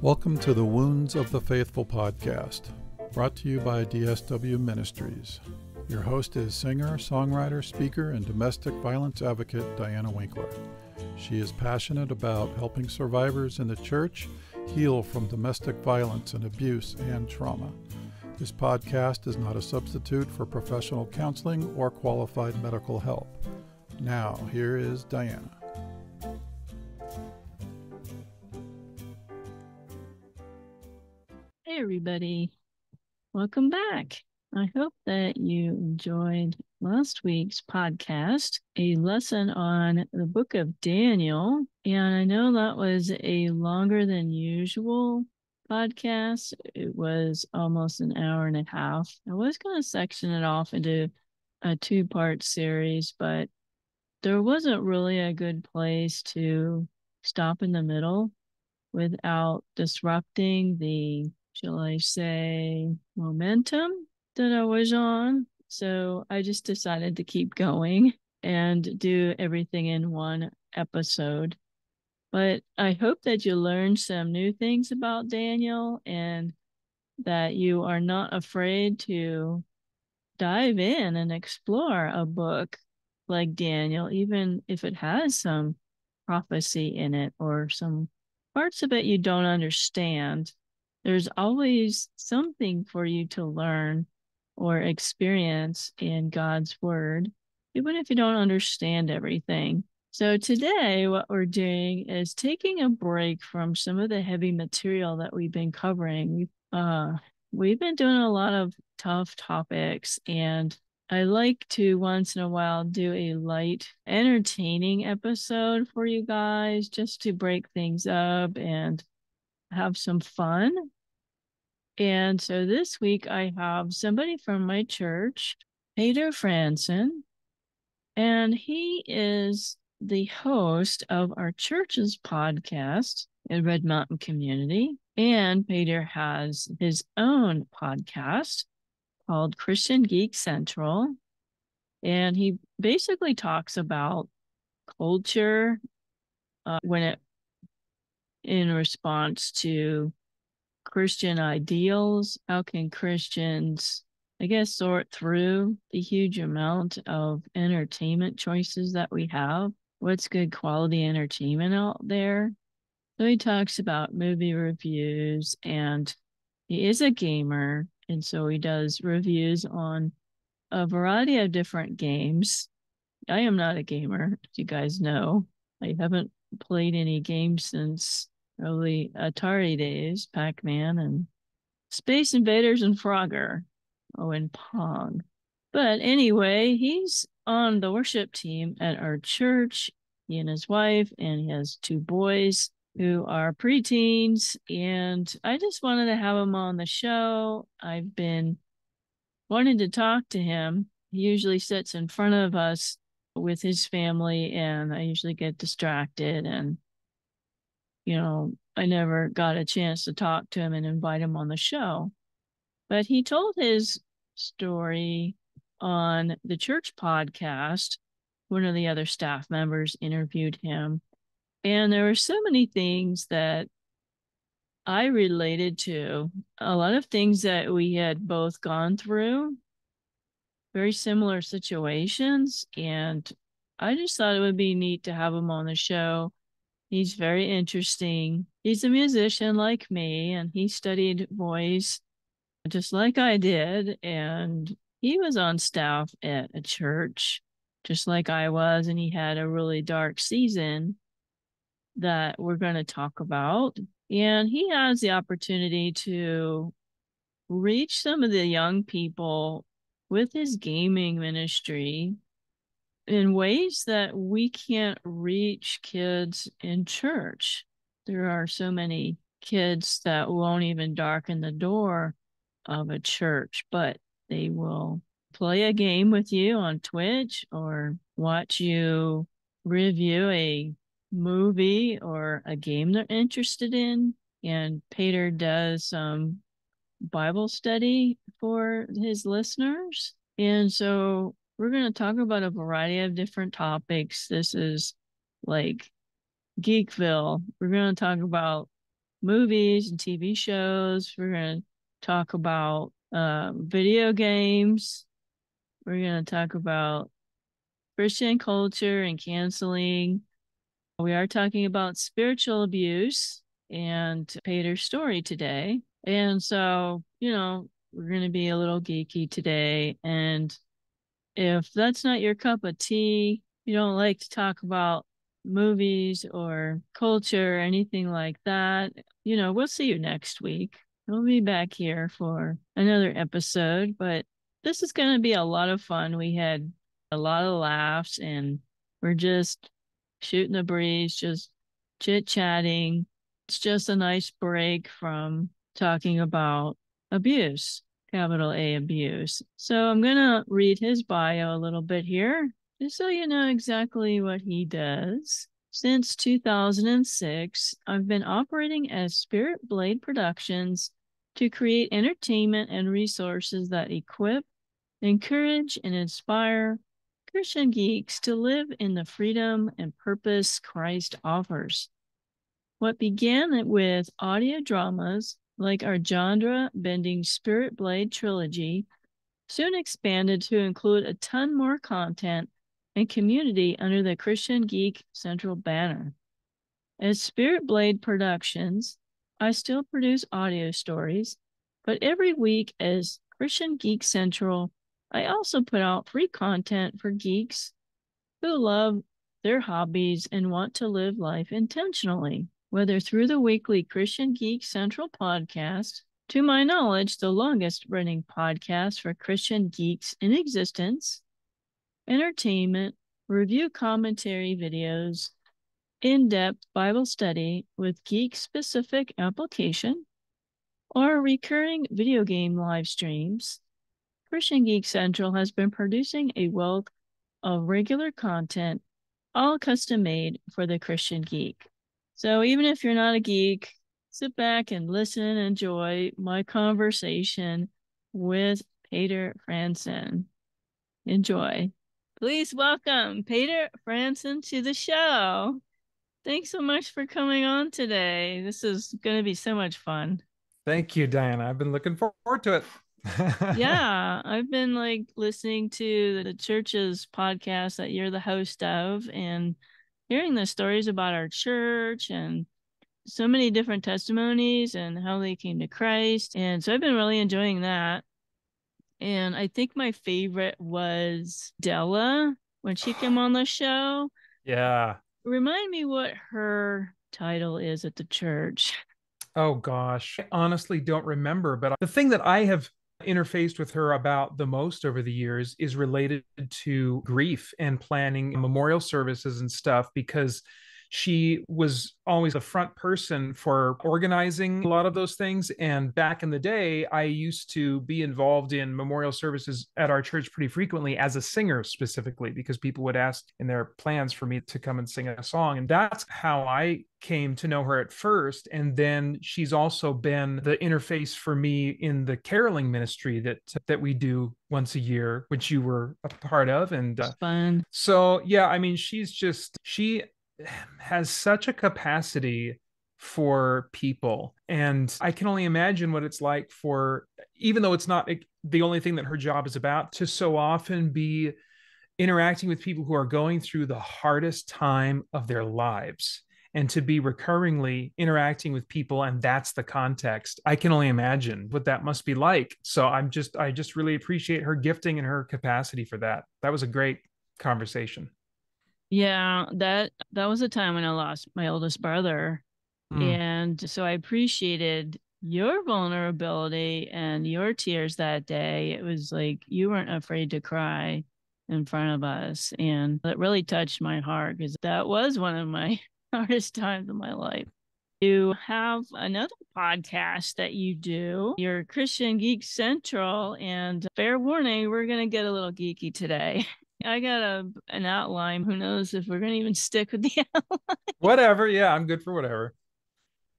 Welcome to the Wounds of the Faithful podcast, brought to you by DSW Ministries. Your host is singer, songwriter, speaker, and domestic violence advocate Diana Winkler. She is passionate about helping survivors in the church heal from domestic violence and abuse and trauma. This podcast is not a substitute for professional counseling or qualified medical help. Now, here is Diana. Hey everybody, welcome back. I hope that you enjoyed last week's podcast, a lesson on the book of Daniel. And I know that was a longer than usual podcast. It was almost an hour and a half. I was going to section it off into a two-part series, but there wasn't really a good place to stop in the middle without disrupting the, shall I say, momentum that I was on. So I just decided to keep going and do everything in one episode. But I hope that you learned some new things about Daniel and that you are not afraid to dive in and explore a book like Daniel, even if it has some prophecy in it or some parts of it you don't understand. There's always something for you to learn or experience in God's word, even if you don't understand everything. So today, what we're doing is taking a break from some of the heavy material that we've been covering. We've been doing a lot of tough topics, and I like to once in a while do a light, entertaining episode for you guys just to break things up and have some fun. And so this week I have somebody from my church, Peter Franson, and he is the host of our church's podcast in Red Mountain Community. And Peter has his own podcast called Christian Geek Central. And he basically talks about culture in response to Christian ideals. How can Christians, I guess, sort through the huge amount of entertainment choices that we have? What's good quality entertainment out there? So he talks about movie reviews, and he is a gamer, and so he does reviews on a variety of different games. I am not a gamer, as you guys know. I haven't played any games since early Atari days, Pac-Man and Space Invaders and Frogger. Oh, and Pong. But anyway, he's on the worship team at our church. He and his wife, and he has two boys who are preteens. And I just wanted to have him on the show. I've been wanting to talk to him. He usually sits in front of us with his family, and I usually get distracted, and I never got a chance to talk to him and invite him on the show. But he told his story on the church podcast. One of the other staff members interviewed him, and there were so many things that I related to, a lot of things that we had both gone through, very similar situations, and I just thought it would be neat to have him on the show. He's very interesting. He's a musician like me, and he studied voice just like I did, and he was on staff at a church just like I was, and he had a really dark season that we're going to talk about. And he has the opportunity to reach some of the young people with his gaming ministry in ways that we can't reach kids in church. There are so many kids that won't even darken the door of a church, but they will play a game with you on Twitch or watch you review a movie or a game they're interested in. And Peter does some Bible study for his listeners. And so we're going to talk about a variety of different topics. This is like Geekville. We're going to talk about movies and TV shows. We're going to talk about video games. We're going to talk about Christian culture and canceling. We are talking about spiritual abuse and Peter's story today. And so, we're going to be a little geeky today. And if that's not your cup of tea, you don't like to talk about movies or culture or anything like that, we'll see you next week. We'll be back here for another episode, but this is going to be a lot of fun. We had a lot of laughs and we're just shooting the breeze, just chit-chatting. It's just a nice break from talking about abuse, capital A abuse. So I'm going to read his bio a little bit here, just so you know exactly what he does. Since 2006, I've been operating as Spirit Blade Productions to create entertainment and resources that equip, encourage, and inspire Christian geeks to live in the freedom and purpose Christ offers. What began with audio dramas like our genre-bending Spirit Blade trilogy soon expanded to include a ton more content and community under the Christian Geek Central banner. As Spirit Blade Productions, I still produce audio stories, but every week as Christian Geek Central, I also put out free content for geeks who love their hobbies and want to live life intentionally, whether through the weekly Christian Geek Central podcast, to my knowledge, the longest running podcast for Christian geeks in existence, entertainment, review commentary videos, in-depth Bible study with geek-specific application, or recurring video game live streams, Christian Geek Central has been producing a wealth of regular content, all custom-made for the Christian geek. So even if you're not a geek, sit back and listen and enjoy my conversation with Peter Franson. Enjoy. Please welcome Peter Franson to the show. Thanks so much for coming on today. This is going to be so much fun. Thank you, Diana. I've been looking forward to it. Yeah, I've been listening to the church's podcast that you're the host of and hearing the stories about our church and so many different testimonies and how they came to Christ. And so I've been really enjoying that. And I think my favorite was Della when she came on the show. Yeah. Remind me what her title is at the church. Oh, gosh. I honestly don't remember. But the thing that I have interfaced with her about the most over the years is related to grief and planning memorial services and stuff, because she was always the front person for organizing a lot of those things. And back in the day, I used to be involved in memorial services at our church pretty frequently as a singer specifically, because people would ask in their plans for me to come and sing a song. And that's how I came to know her at first. And then she's also been the interface for me in the caroling ministry that we do once a year, which you were a part of. And fun. So, yeah, I mean, she has such a capacity for people. And I can only imagine what it's like for, even though it's not the only thing that her job is about, to so often be interacting with people who are going through the hardest time of their lives, and to be recurringly interacting with people. And that's the context. I can only imagine what that must be like. So I just really appreciate her gifting and her capacity for that. That was a great conversation. Yeah, that was a time when I lost my oldest brother. And so I appreciated your vulnerability and your tears that day. It was like you weren't afraid to cry in front of us. And it really touched my heart because that was one of my hardest times of my life. You have another podcast that you do, your Christian Geek Central, and fair warning, we're going to get a little geeky today. I got an outline. Who knows if we're going to even stick with the outline. Whatever. Yeah, I'm good for whatever.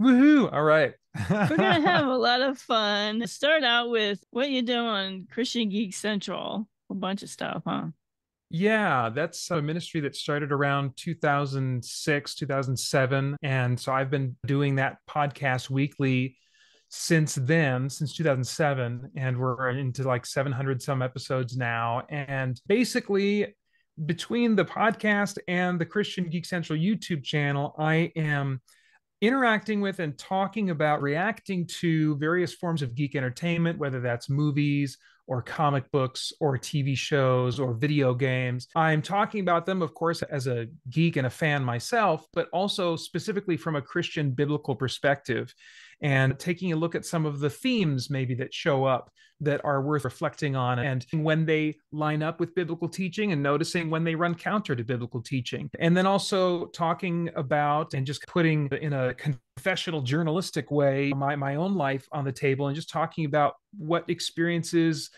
Woohoo. All right. We're going to have a lot of fun. Start out with what you do on Christian Geek Central. A bunch of stuff, huh? Yeah, that's a ministry that started around 2006, 2007. And so I've been doing that podcast weekly since then, since 2007. And we're into like 700 some episodes now. And basically, between the podcast and the Christian Geek Central YouTube channel, I am interacting with and talking about reacting to various forms of geek entertainment, whether that's movies or comic books or TV shows or video games. I'm talking about them, of course, as a geek and a fan myself, but also specifically from a Christian biblical perspective and taking a look at some of the themes maybe that show up that are worth reflecting on, and when they line up with biblical teaching and noticing when they run counter to biblical teaching. And then also talking about and just putting in a confessional journalistic way my own life on the table and just talking about what experiences,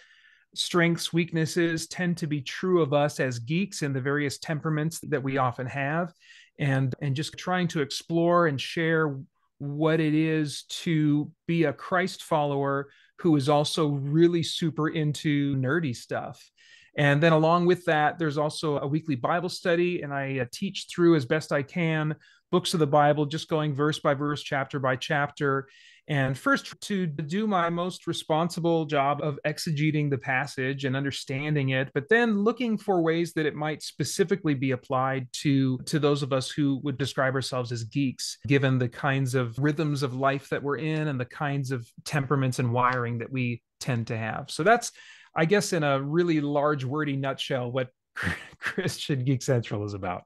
strengths, weaknesses tend to be true of us as geeks and the various temperaments that we often have, and just trying to explore and share what it is to be a Christ follower who is also really super into nerdy stuff. And then along with that, there's also a weekly Bible study, and I teach through as best I can books of the Bible, just going verse by verse, chapter by chapter. And first, to do my most responsible job of exegeting the passage and understanding it, but then looking for ways that it might specifically be applied to those of us who would describe ourselves as geeks, given the kinds of rhythms of life that we're in and the kinds of temperaments and wiring that we tend to have. So that's, I guess, in a really large, wordy nutshell, what Christian Geek Central is about.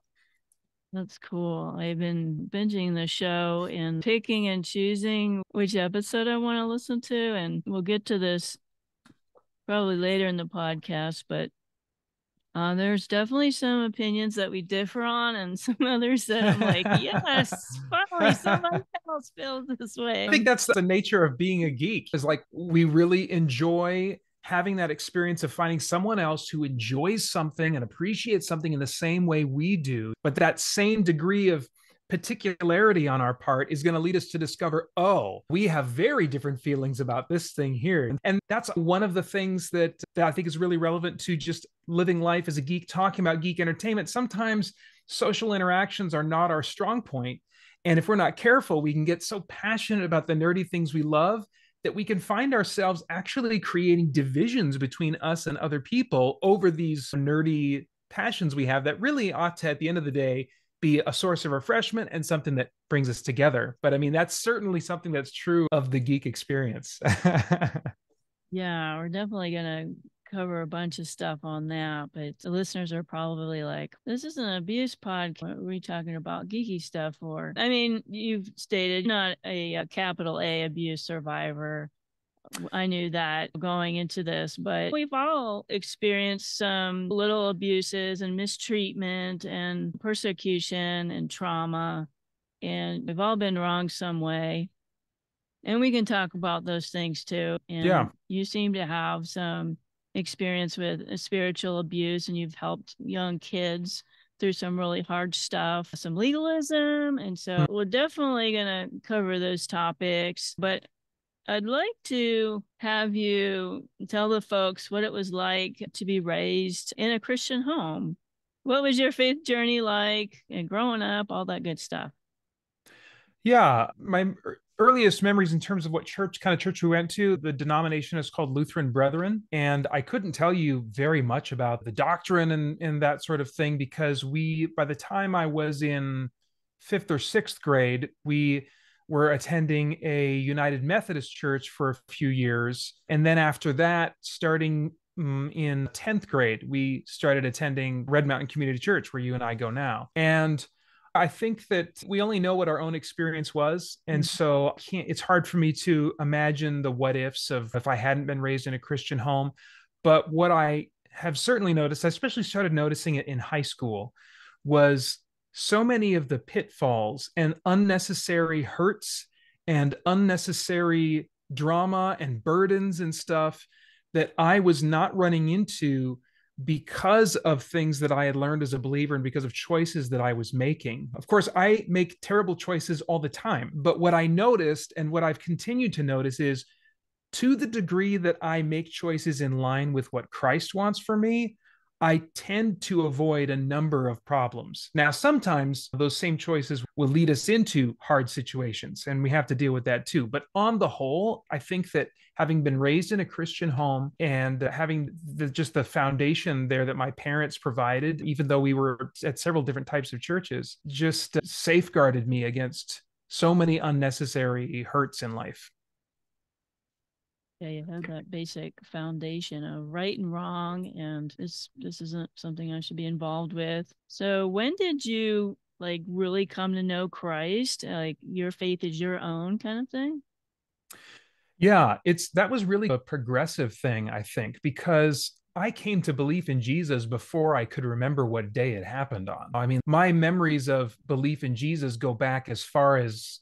That's cool. I've been binging the show and picking and choosing which episode I want to listen to. And we'll get to this probably later in the podcast, but there's definitely some opinions that we differ on and some others that I'm like, yes, finally somebody else feels this way. I think that's the nature of being a geek, is like we really enjoy having that experience of finding someone else who enjoys something and appreciates something in the same way we do. But that same degree of particularity on our part is going to lead us to discover, oh, we have very different feelings about this thing here. And that's one of the things that I think is really relevant to just living life as a geek, talking about geek entertainment. Sometimes social interactions are not our strong point. And if we're not careful, we can get so passionate about the nerdy things we love that we can find ourselves actually creating divisions between us and other people over these nerdy passions we have that really ought to, at the end of the day, be a source of refreshment and something that brings us together. But I mean, that's certainly something that's true of the geek experience. Yeah, we're definitely going to cover a bunch of stuff on that, but the listeners are probably like, this is an abuse podcast. What are we talking about geeky stuff for? I mean, you've stated not a capital A abuse survivor. I knew that going into this, but we've all experienced some little abuses and mistreatment and persecution and trauma, and we've all been wrong some way. And we can talk about those things too. And yeah, you seem to have some experience with spiritual abuse, and you've helped young kids through some really hard stuff, some legalism. And so we're definitely going to cover those topics, but I'd like to have you tell the folks what it was like to be raised in a Christian home. What was your faith journey like and growing up, all that good stuff? Yeah, my earliest memories in terms of what kind of church we went to, the denomination is called Lutheran Brethren. And I couldn't tell you very much about the doctrine and that sort of thing, because by the time I was in 5th or 6th grade, we were attending a United Methodist church for a few years. And then after that, starting in 10th grade, we started attending Red Mountain Community Church, where you and I go now. And I think that we only know what our own experience was. And so it's hard for me to imagine the what ifs of if I hadn't been raised in a Christian home. But what I have certainly noticed, I especially started noticing it in high school, was so many of the pitfalls and unnecessary hurts and unnecessary drama and burdens and stuff that I was not running into because of things that I had learned as a believer and because of choices that I was making. Of course, I make terrible choices all the time, but what I noticed and what I've continued to notice is, to the degree that I make choices in line with what Christ wants for me, I tend to avoid a number of problems. Now, sometimes those same choices will lead us into hard situations, and we have to deal with that too. But on the whole, I think that having been raised in a Christian home and having just the foundation there that my parents provided, even though we were at several different types of churches, just safeguarded me against so many unnecessary hurts in life. Yeah, you have that basic foundation of right and wrong, and this isn't something I should be involved with. So when did you like really come to know Christ? Like your faith is your own kind of thing? Yeah, that was really a progressive thing, I think, because I came to belief in Jesus before I could remember what day it happened on. I mean, my memories of belief in Jesus go back as far as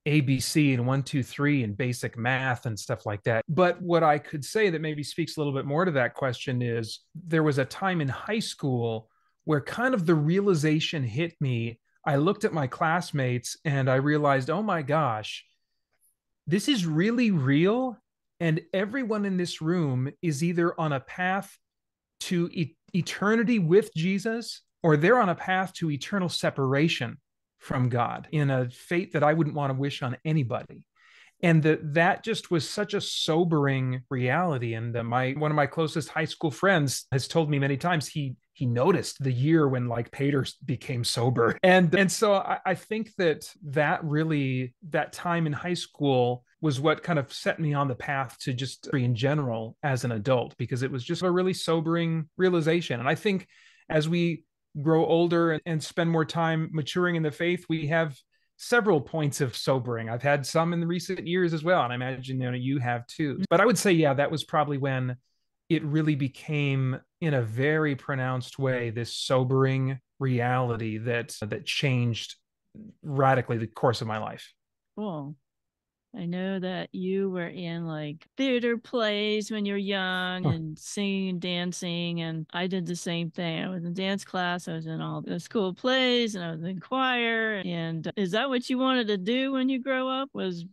ABC and 1, 2, 3 and basic math and stuff like that. But what I could say that maybe speaks a little bit more to that question is there was a time in high school where kind of the realization hit me. I looked at my classmates and I realized, oh my gosh, this is really real. And everyone in this room is either on a path to eternity with Jesus or they're on a path to eternal separation from God in a fate that I wouldn't want to wish on anybody. And that just was such a sobering reality. And one of my closest high school friends has told me many times he noticed the year when like Pater became sober. And so I think that time in high school was what kind of set me on the path to just in general as an adult, because it was just a really sobering realization. And I think as we grow older and spend more time maturing in the faith, we have several points of sobering. I've had some in the recent years as well, and I imagine you have too. But I would say, yeah, that was probably when it really became, in a very pronounced way, this sobering reality that changed radically the course of my life. Cool. I know that you were in like theater plays when you're young and singing and dancing. And I did the same thing. I was in dance class. I was in all the school plays and I was in choir. And is that what you wanted to do when you grow up, was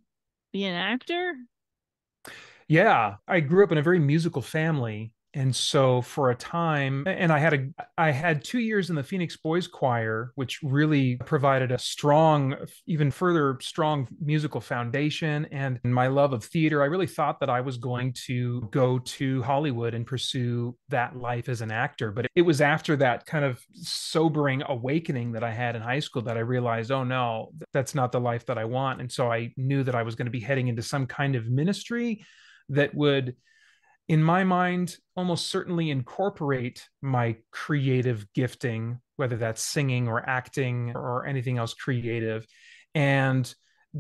be an actor? Yeah, I grew up in a very musical family. And so for a time, and I had 2 years in the Phoenix Boys Choir, which really provided a even further strong musical foundation. And my love of theater, I really thought that I was going to go to Hollywood and pursue that life as an actor. But it was after that kind of sobering awakening that I had in high school that I realized, oh no, that's not the life that I want. And so I knew that I was going to be heading into some kind of ministry that would, in my mind, almost certainly incorporate my creative gifting, whether that's singing or acting or anything else creative. And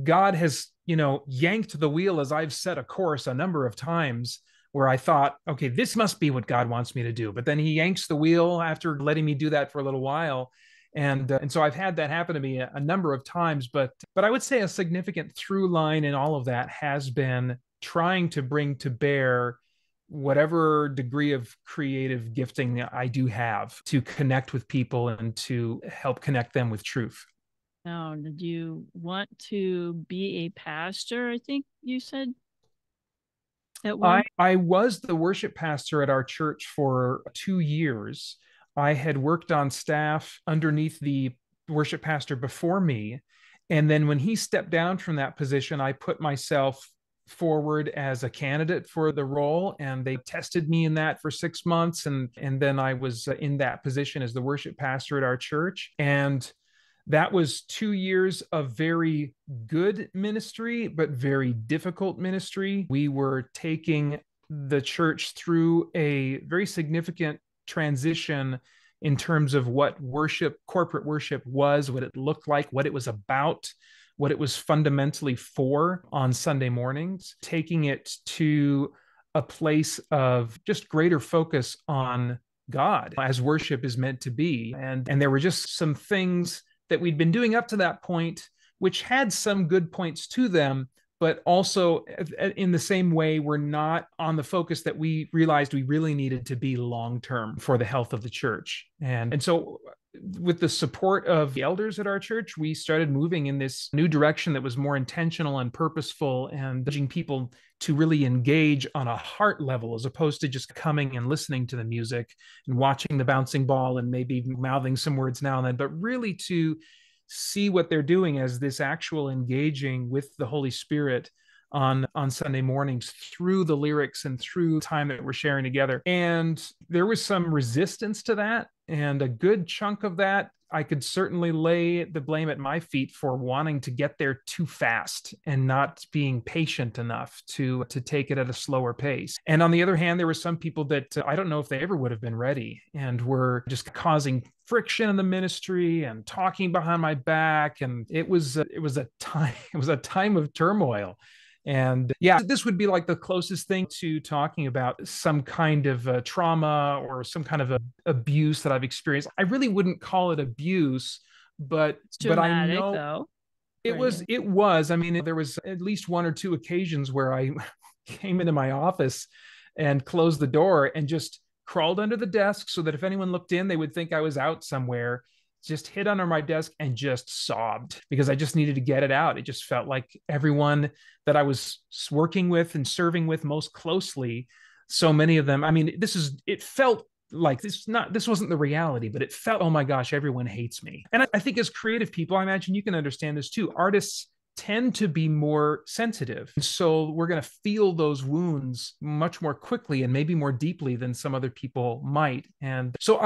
God has, yanked the wheel as I've set a course a number of times where I thought, okay, this must be what God wants me to do. But then he yanks the wheel after letting me do that for a little while. And so I've had that happen to me a number of times. But I would say a significant through line in all of that has been trying to bring to bear whatever degree of creative gifting I do have to connect with people and to help connect them with truth. Now, did you want to be a pastor? I think you said at one. I was the worship pastor at our church for 2 years. I had worked on staff underneath the worship pastor before me. And then when he stepped down from that position, I put myself forward as a candidate for the role, and they tested me in that for 6 months, and then I was in that position as the worship pastor at our church. And that was 2 years of very good ministry, but very difficult ministry. We were taking the church through a very significant transition in terms of what corporate worship was, what it looked like, what it was about, what it was fundamentally for on Sunday mornings, taking it to a place of just greater focus on God as worship is meant to be. And there were just some things that we'd been doing up to that point, which had some good points to them, but also in the same way, we're not on the focus that we realized we really needed to be long-term for the health of the church. And so with the support of the elders at our church, we started moving in this new direction that was more intentional and purposeful and urging people to really engage on a heart level as opposed to just coming and listening to the music and watching the bouncing ball and maybe mouthing some words now and then, but really to see what they're doing as this actual engaging with the Holy Spirit on Sunday mornings through the lyrics and through time that we're sharing together. And there was some resistance to that. And a good chunk of that, I could certainly lay the blame at my feet for wanting to get there too fast and not being patient enough to take it at a slower pace. And on the other hand, there were some people that I don't know if they ever would have been ready and were just causing friction in the ministry and talking behind my back. And it was a time of turmoil. And yeah, this would be like the closest thing to talking about some kind of trauma or some kind of abuse that I've experienced. I really wouldn't call it abuse, but It's traumatic, I know though. it was. I mean, there was at least one or two occasions where I came into my office and closed the door and just crawled under the desk so that if anyone looked in, they would think I was out somewhere. Just hid under my desk and just sobbed because I just needed to get it out. It just felt like everyone that I was working with and serving with most closely, so many of them, I mean, it felt like this wasn't the reality, but it felt, oh my gosh, everyone hates me. And I think as creative people, I imagine you can understand this too. Artists tend to be more sensitive. So we're going to feel those wounds much more quickly and maybe more deeply than some other people might. And so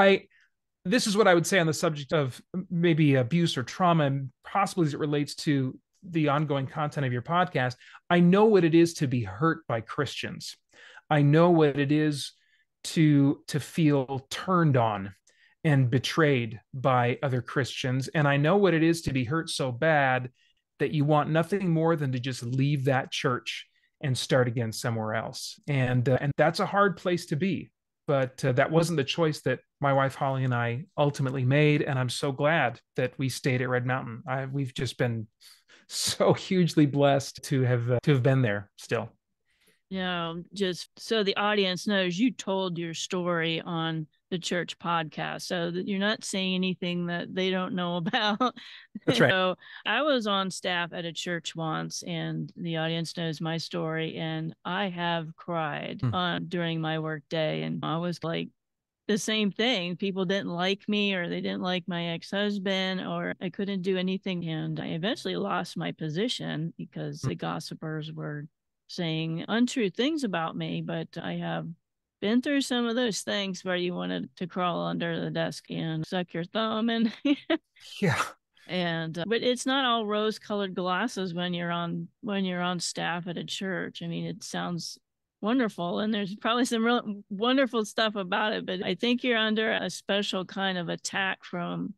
this is what I would say on the subject of maybe abuse or trauma, and possibly as it relates to the ongoing content of your podcast. I know what it is to be hurt by Christians. I know what it is to feel turned on and betrayed by other Christians. And I know what it is to be hurt so bad that you want nothing more than to just leave that church and start again somewhere else. And that's a hard place to be. But that wasn't the choice that my wife Holly and I ultimately made, and I'm so glad that we stayed at Red Mountain. We've just been so hugely blessed to have been there still. Just so the audience knows, you told your story on the church podcast, so that you're not saying anything that they don't know about. That's right. So I was on staff at a church once, and the audience knows my story, and I have cried during my work day, and I was like, the same thing. People didn't like me, or they didn't like my ex-husband, or I couldn't do anything. And I eventually lost my position because the gossipers were saying untrue things about me. But I have been through some of those things where you wanted to crawl under the desk and suck your thumb and yeah. And but it's not all rose-colored glasses when you're on staff at a church. I mean, it sounds wonderful, and there's probably some real wonderful stuff about it, but I think you're under a special kind of attack from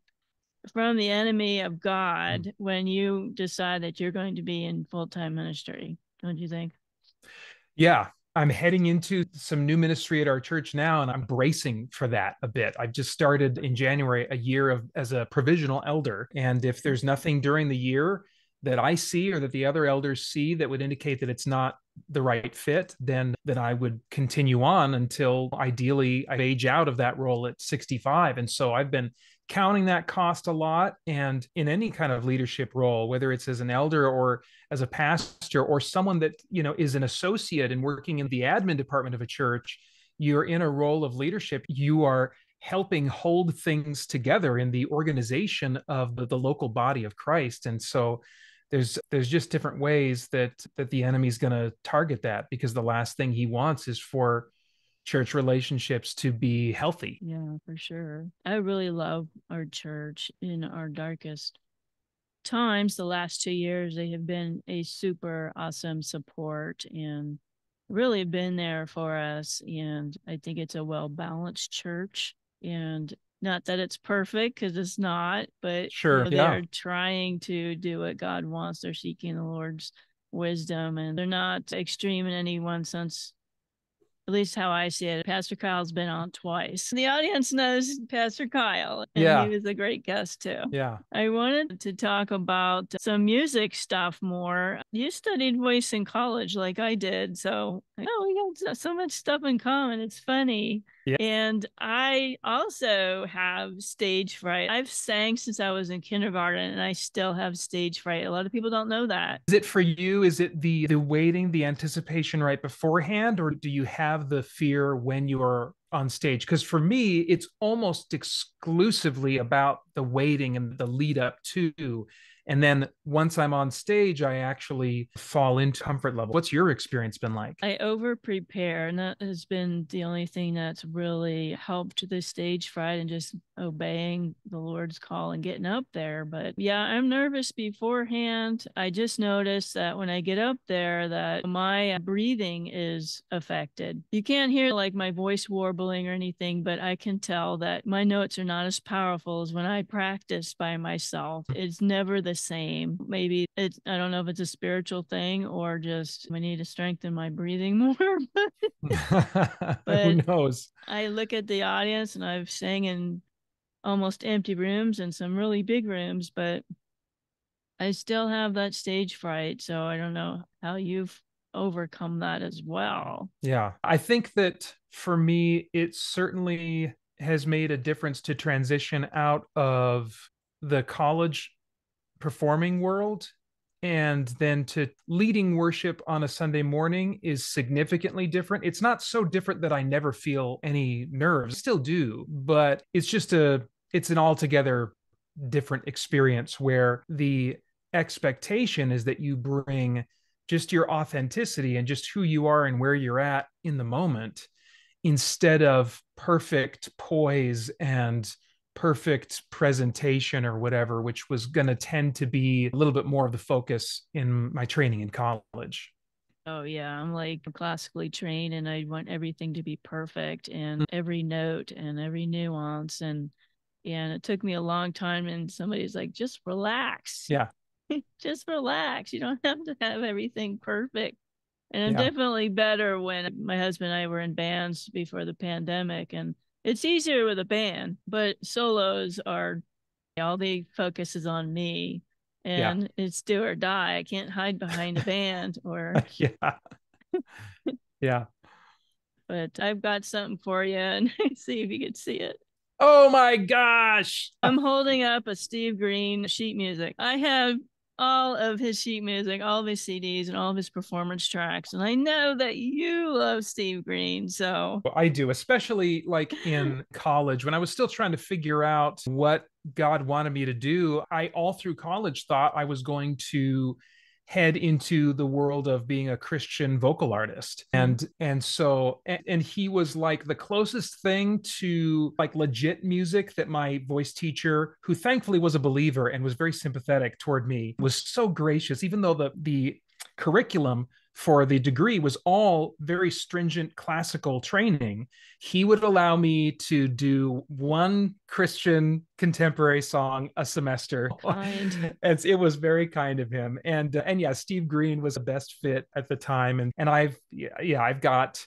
the enemy of God when you decide that you're going to be in full-time ministry, don't you think? Yeah, I'm heading into some new ministry at our church now, and I'm bracing for that a bit. I've just started in January a year as a provisional elder, and if there's nothing during the year that I see or that the other elders see that would indicate that it's not the right fit, then I would continue on until ideally I age out of that role at 65. And so I've been counting that cost a lot. And in any kind of leadership role, whether it's as an elder or as a pastor or someone that, is an associate and working in the admin department of a church, you're in a role of leadership. You are helping hold things together in the organization of the local body of Christ. And so there's just different ways that the enemy's going to target that, because the last thing he wants is for church relationships to be healthy. Yeah, for sure. I really love our church. In our darkest times, the last 2 years, they have been a super awesome support and really been there for us. And I think it's a well-balanced church. And not that it's perfect, because it's not, but sure, they're trying to do what God wants. They're seeking the Lord's wisdom, and they're not extreme in any one sense, at least how I see it. Pastor Kyle's been on twice. The audience knows Pastor Kyle, and he was a great guest too. Yeah. I wanted to talk about some music stuff more. You studied voice in college like I did, so we got so much stuff in common. It's funny. Yeah. And I also have stage fright. I've sang since I was in kindergarten, and I still have stage fright. A lot of people don't know that. Is it for you? Is it the waiting, the anticipation right beforehand, or do you have the fear when you are on stage? Because for me, it's almost exclusively about the waiting and the lead up to. And then once I'm on stage, I actually fall into comfort level. What's your experience been like? I over prepare, and that has been the only thing that's really helped the stage fright and just obeying the Lord's call and getting up there. But yeah, I'm nervous beforehand. I just noticed that when I get up there that my breathing is affected. You can't hear like my voice warbling or anything, but I can tell that my notes are not as powerful as when I practice by myself. It's never the same. Maybe it's, I don't know if it's a spiritual thing or just I need to strengthen my breathing more. Who knows? I look at the audience, and I've sang in almost empty rooms and some really big rooms, but I still have that stage fright. So I don't know how you've overcome that as well. Yeah, I think that for me, it certainly has made a difference to transition out of the college performing world and then to leading worship on a Sunday morning is significantly different. It's not so different that I never feel any nerves, I still do, but it's an altogether different experience where the expectation is that you bring just your authenticity and just who you are and where you're at in the moment instead of perfect poise and perfect presentation or whatever, which was going to tend to be a little bit more of the focus in my training in college. Oh yeah, I'm like classically trained, and I want everything to be perfect and every note and every nuance, and it took me a long time, and somebody's like, just relax. Yeah. Just relax. You don't have to have everything perfect. And I'm definitely better when my husband and I were in bands before the pandemic, and it's easier with a band, but solos are all the focus is on me, and it's do or die. I can't hide behind a band or yeah. But I've got something for you, and see if you can see it. Oh my gosh. I'm holding up a Steve Green sheet music. I have all of his sheet music, all of his CDs, and all of his performance tracks. And I know that you love Steve Green. So I do, especially like in college when I was still trying to figure out what God wanted me to do. I all through college thought I was going to head into the world of being a Christian vocal artist. And he was like the closest thing to like legit music that my voice teacher, who thankfully was a believer and was very sympathetic toward me, was so gracious, even though the curriculum for the degree was all very stringent classical training. He would allow me to do one Christian contemporary song a semester. kind. And it was very kind of him. And yeah, Steve Green was the best fit at the time. And I've got,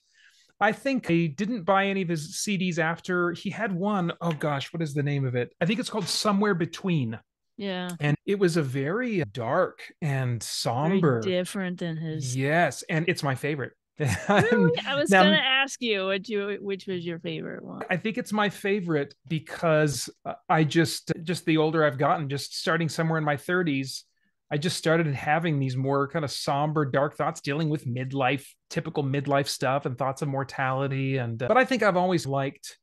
I think I didn't buy any of his CDs after. He had one, oh gosh, what is the name of it? I think it's called Somewhere Between. Yeah. And it was a very dark and somber. Very different than his. Yes. And it's my favorite. Really? I was going to ask you which was your favorite one. I think it's my favorite because I just the older I've gotten, just starting somewhere in my 30s, I just started having these more kind of somber, dark thoughts dealing with typical midlife stuff and thoughts of mortality. And but I think I've always liked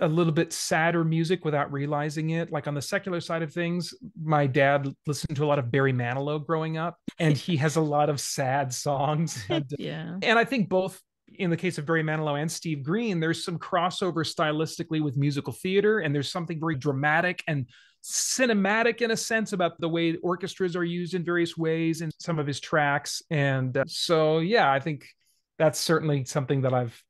a little bit sadder music without realizing it. Like on the secular side of things, my dad listened to a lot of Barry Manilow growing up, and he has a lot of sad songs. And I think both in the case of Barry Manilow and Steve Green, there's some crossover stylistically with musical theater, and there's something very dramatic and cinematic in a sense about the way orchestras are used in various ways in some of his tracks. And so, yeah, I think that's certainly something that I've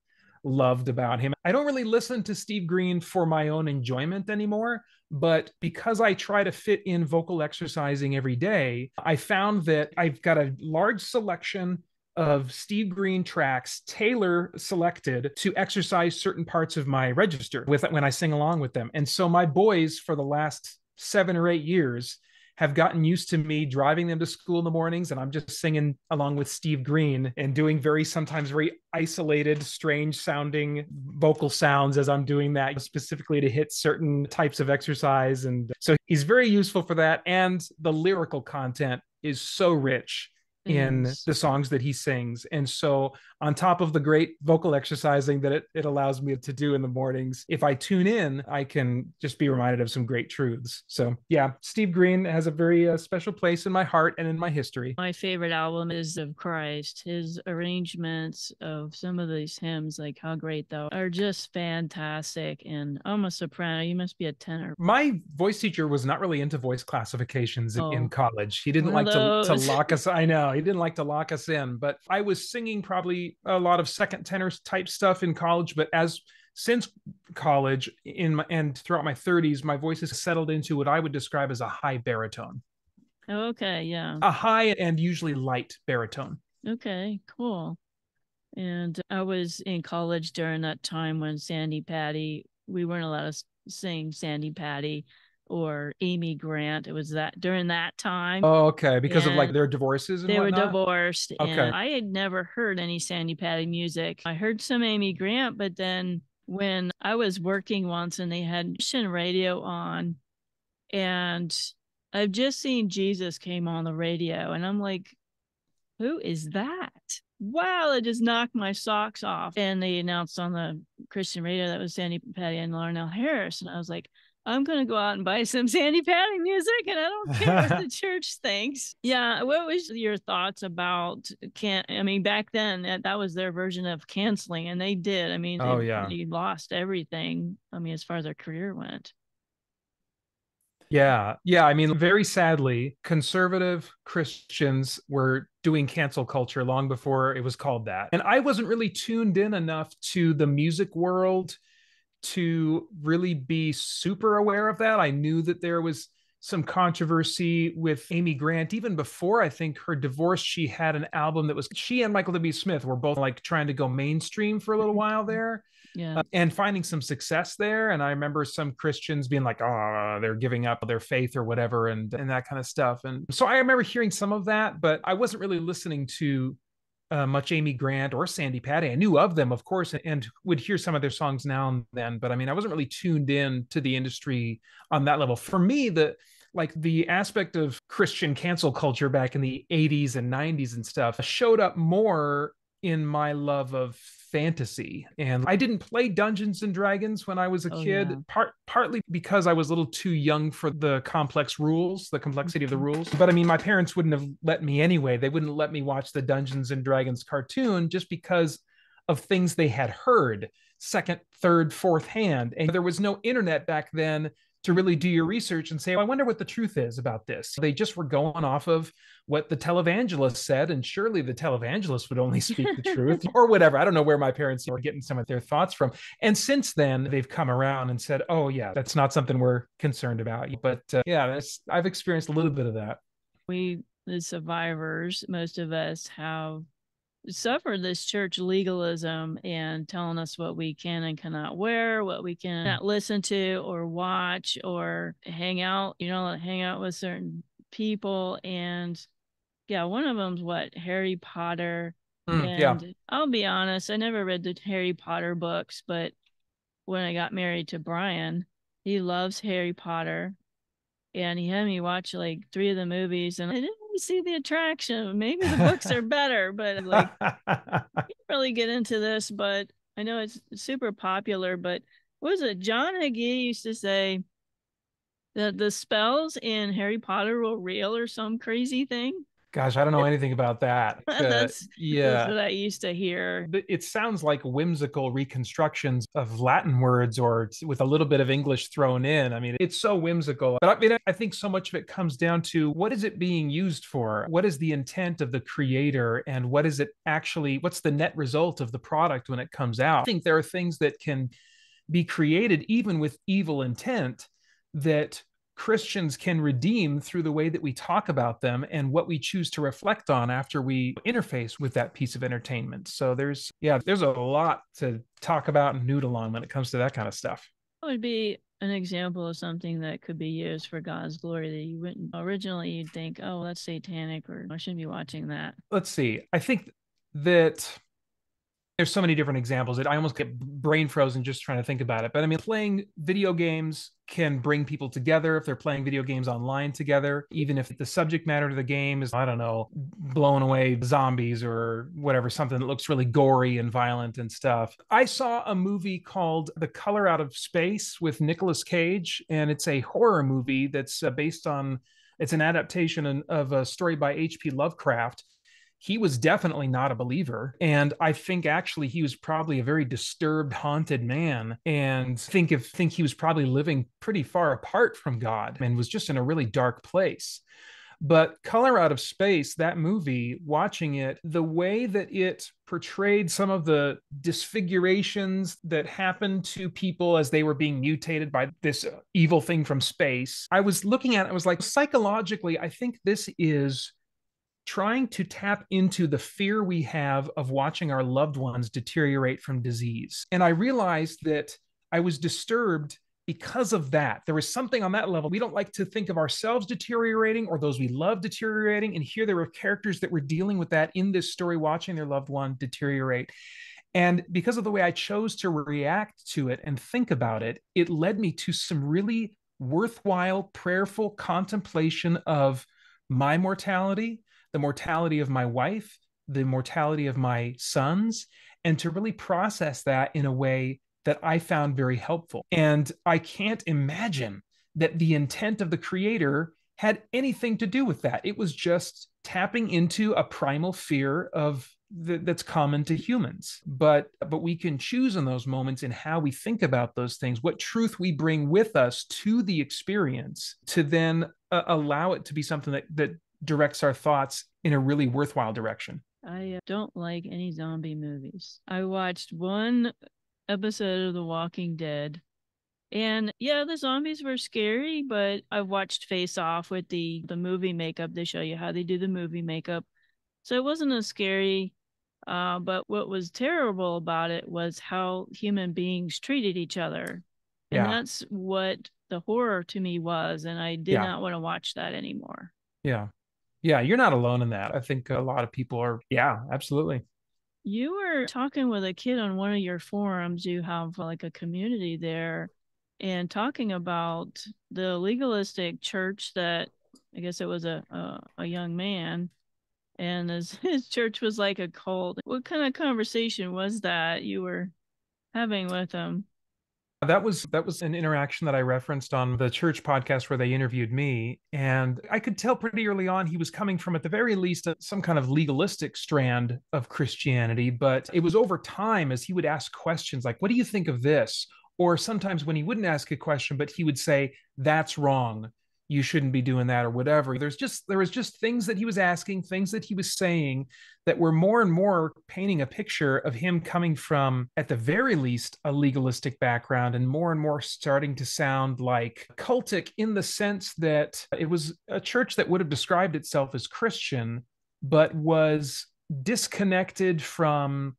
loved about him. I don't really listen to Steve Green for my own enjoyment anymore, but because I try to fit in vocal exercising every day, I found that I've got a large selection of Steve Green tracks tailor selected to exercise certain parts of my register with when I sing along with them. And so my boys for the last 7 or 8 years have gotten used to me driving them to school in the mornings, and I'm just singing along with Steve Green and doing sometimes very isolated, strange sounding vocal sounds as I'm doing that, specifically to hit certain types of exercise. And so he's very useful for that. And the lyrical content is so rich in the songs that he sings. And so on top of the great vocal exercising that it allows me to do in the mornings, if I tune in, I can just be reminded of some great truths. So yeah, Steve Green has a very special place in my heart and in my history. My favorite album is of Christ. His arrangements of some of these hymns, like How Great Thou, are just fantastic. And I'm a soprano. You must be a tenor. My voice teacher was not really into voice classifications in college. He didn't like to lock us. I know he didn't like to lock us in, but I was singing probably a lot of second tenor type stuff in college. But since college and throughout my 30s, my voice has settled into what I would describe as a high baritone. Okay, yeah. A high and usually light baritone. Okay, cool. And I was in college during that time when Sandi Patty, we weren't allowed to sing Sandi Patty or Amy Grant. It was that during that time. Oh, okay. Because of like their divorces and whatnot? They were divorced. Okay. And I had never heard any Sandi Patty music. I heard some Amy Grant, but then when I was working once and they had Christian radio on, and I've just seen Jesus Came on the radio, and I'm like, who is that? Wow, it just knocked my socks off. And they announced on the Christian radio that was Sandi Patty and Larnell Harris. And I was like, I'm going to go out and buy some Sandi Patty music, and I don't care what the church thinks. Yeah. What was your thoughts about, back then that was their version of canceling, and they did. I mean, they lost everything. I mean, as far as their career went. Yeah. Yeah. I mean, very sadly, conservative Christians were doing cancel culture long before it was called that. And I wasn't really tuned in enough to the music world to really be super aware of that. I knew that there was some controversy with Amy Grant. Even before, I think, her divorce, she had an album that was, she and Michael W. Smith were both like trying to go mainstream for a little while there. Yeah. And finding some success there. And I remember some Christians being like, oh, they're giving up their faith or whatever, and that kind of stuff. And so I remember hearing some of that, but I wasn't really listening to much Amy Grant or Sandi Patty. I knew of them, of course, and would hear some of their songs now and then, but I mean, I wasn't really tuned in to the industry on that level. For me, the aspect of Christian cancel culture back in the 80s and 90s and stuff showed up more in my love of fantasy. And I didn't play Dungeons and Dragons when I was a kid, partly because I was a little too young for the complex rules, the complexity of the rules. But I mean, my parents wouldn't have let me anyway. They wouldn't let me watch the Dungeons and Dragons cartoon just because of things they had heard second, third, fourth hand. And there was no internet back then to really do your research and say, oh, I wonder what the truth is about this. They just were going off of what the televangelist said, and surely the televangelist would only speak the truth or whatever. I don't know where my parents were getting some of their thoughts from. And since then, they've come around and said, oh yeah, that's not something we're concerned about. But I've experienced a little bit of that. We, the survivors, most of us have suffered this church legalism and telling us what we can and cannot wear, what we cannot listen to or watch or hang out, hang out with certain people. And yeah, one of them's Harry Potter. I'll be honest, I never read the Harry Potter books, but when I got married to Brian, he loves Harry Potter. And he had me watch like 3 of the movies, and I didn't really see the attraction. Maybe the books are better, but like, I can't really get into this. But I know it's super popular. But what was it? John Hagee used to say that the spells in Harry Potter were real or some crazy thing. Gosh, I don't know anything about that. That's what I used to hear. It sounds like whimsical reconstructions of Latin words or with a little bit of English thrown in. I mean, it's so whimsical. But I mean, I think so much of it comes down to what is it being used for? What is the intent of the creator? And what's the net result of the product when it comes out? I think there are things that can be created even with evil intent that Christians can redeem through the way that we talk about them and what we choose to reflect on after we interface with that piece of entertainment. So there's a lot to talk about and noodle on when it comes to that kind of stuff. It would be an example of something that could be used for God's glory that you wouldn't originally you'd think, oh, that's satanic, or I shouldn't be watching that? Let's see. I think that there's so many different examples that I almost get brain frozen just trying to think about it. But I mean, playing video games can bring people together if they're playing video games online together, even if the subject matter of the game is, I don't know, blowing away zombies or whatever, something that looks really gory and violent and stuff. I saw a movie called The Color Out of Space with Nicolas Cage, and it's a horror movie that's based on, it's an adaptation of a story by H.P. Lovecraft. He was definitely not a believer. And I think actually he was probably a very disturbed, haunted man. And think he was probably living pretty far apart from God and was just in a really dark place. But Color Out of Space, that movie, watching it, the way that it portrayed some of the disfigurations that happened to people as they were being mutated by this evil thing from space, I was looking at it, I was like, psychologically, I think this is trying to tap into the fear we have of watching our loved ones deteriorate from disease. And I realized that I was disturbed because of that. There was something on that level. We don't like to think of ourselves deteriorating or those we love deteriorating. And here there were characters that were dealing with that in this story, watching their loved one deteriorate. And because of the way I chose to react to it and think about it, it led me to some really worthwhile, prayerful contemplation of my mortality, the mortality of my wife, the mortality of my sons, and to really process that in a way that I found very helpful. And I can't imagine that the intent of the Creator had anything to do with that. It was just tapping into a primal fear of that's common to humans. But we can choose in those moments in how we think about those things, what truth we bring with us to the experience, to then allow it to be something that directs our thoughts in a really worthwhile direction. I don't like any zombie movies. I watched one episode of The Walking Dead, and yeah, the zombies were scary, but I watched Face Off with the movie makeup. They show you how they do the movie makeup, so it wasn't as scary. But what was terrible about it was how human beings treated each other. And that's what the horror to me was, and I did not want to watch that anymore. Yeah, you're not alone in that. I think a lot of people are. Yeah, absolutely. You were talking with a kid on one of your forums. You have like a community there, and talking about the legalistic church that, I guess it was a young man, and his church was like a cult. What kind of conversation was that you were having with him? That was an interaction that I referenced on the church podcast where they interviewed me. And I could tell pretty early on he was coming from, at the very least, some kind of legalistic strand of Christianity. But it was over time as he would ask questions like, what do you think of this? Or sometimes when he wouldn't ask a question, but he would say, that's wrong, you shouldn't be doing that, or whatever. There was just things that he was asking, things that he was saying that were more and more painting a picture of him coming from, at the very least, a legalistic background, and more starting to sound like cultic, in the sense that it was a church that would have described itself as Christian, but was disconnected from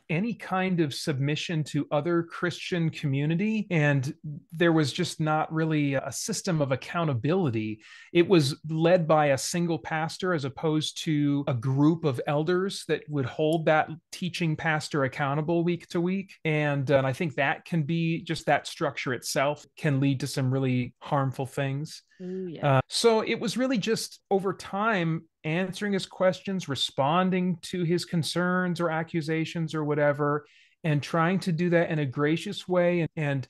any kind of submission to other Christian community. And there was just not really a system of accountability. It was led by a single pastor as opposed to a group of elders that would hold that teaching pastor accountable week to week. And I think that can be, just that structure itself can lead to some really harmful things. Ooh, yeah. So it was really just over time answering his questions, responding to his concerns or accusations or whatever, and trying to do that in a gracious way and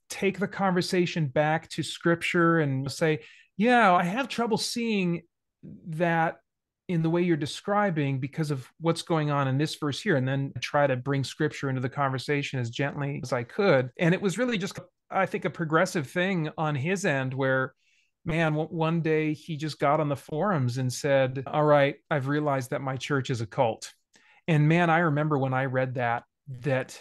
take the conversation back to scripture and say, yeah, I have trouble seeing that in the way you're describing because of what's going on in this verse here, and then try to bring scripture into the conversation as gently as I could. And it was really just, I think, a progressive thing on his end where, man, one day he just got on the forums and said, all right, I've realized that my church is a cult. And man, I remember when I read that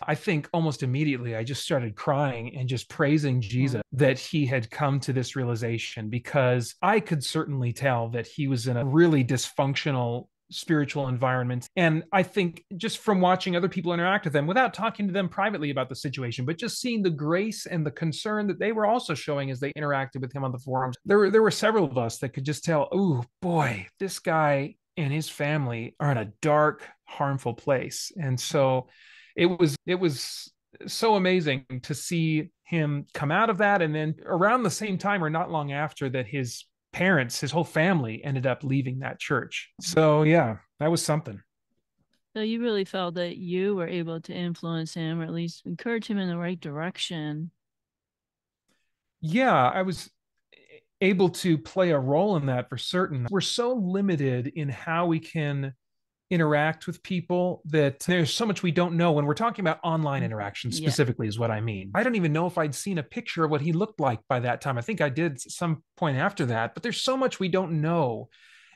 I think almost immediately I just started crying and just praising Jesus that he had come to this realization, because I could certainly tell that he was in a really dysfunctional spiritual environments. And I think just from watching other people interact with them without talking to them privately about the situation, but just seeing the grace and the concern that they were also showing as they interacted with him on the forums, there were several of us that could just tell, oh boy, this guy and his family are in a dark, harmful place. And so it was so amazing to see him come out of that. And then around the same time or not long after that, his parents, his whole family ended up leaving that church. So yeah, that was something. So you really felt that you were able to influence him, or at least encourage him in the right direction. Yeah, I was able to play a role in that for certain. We're so limited in how we can interact with people that there's so much we don't know when we're talking about online interaction specifically, is what I mean. I don't even know if I'd seen a picture of what he looked like by that time. I think I did at some point after that, but there's so much we don't know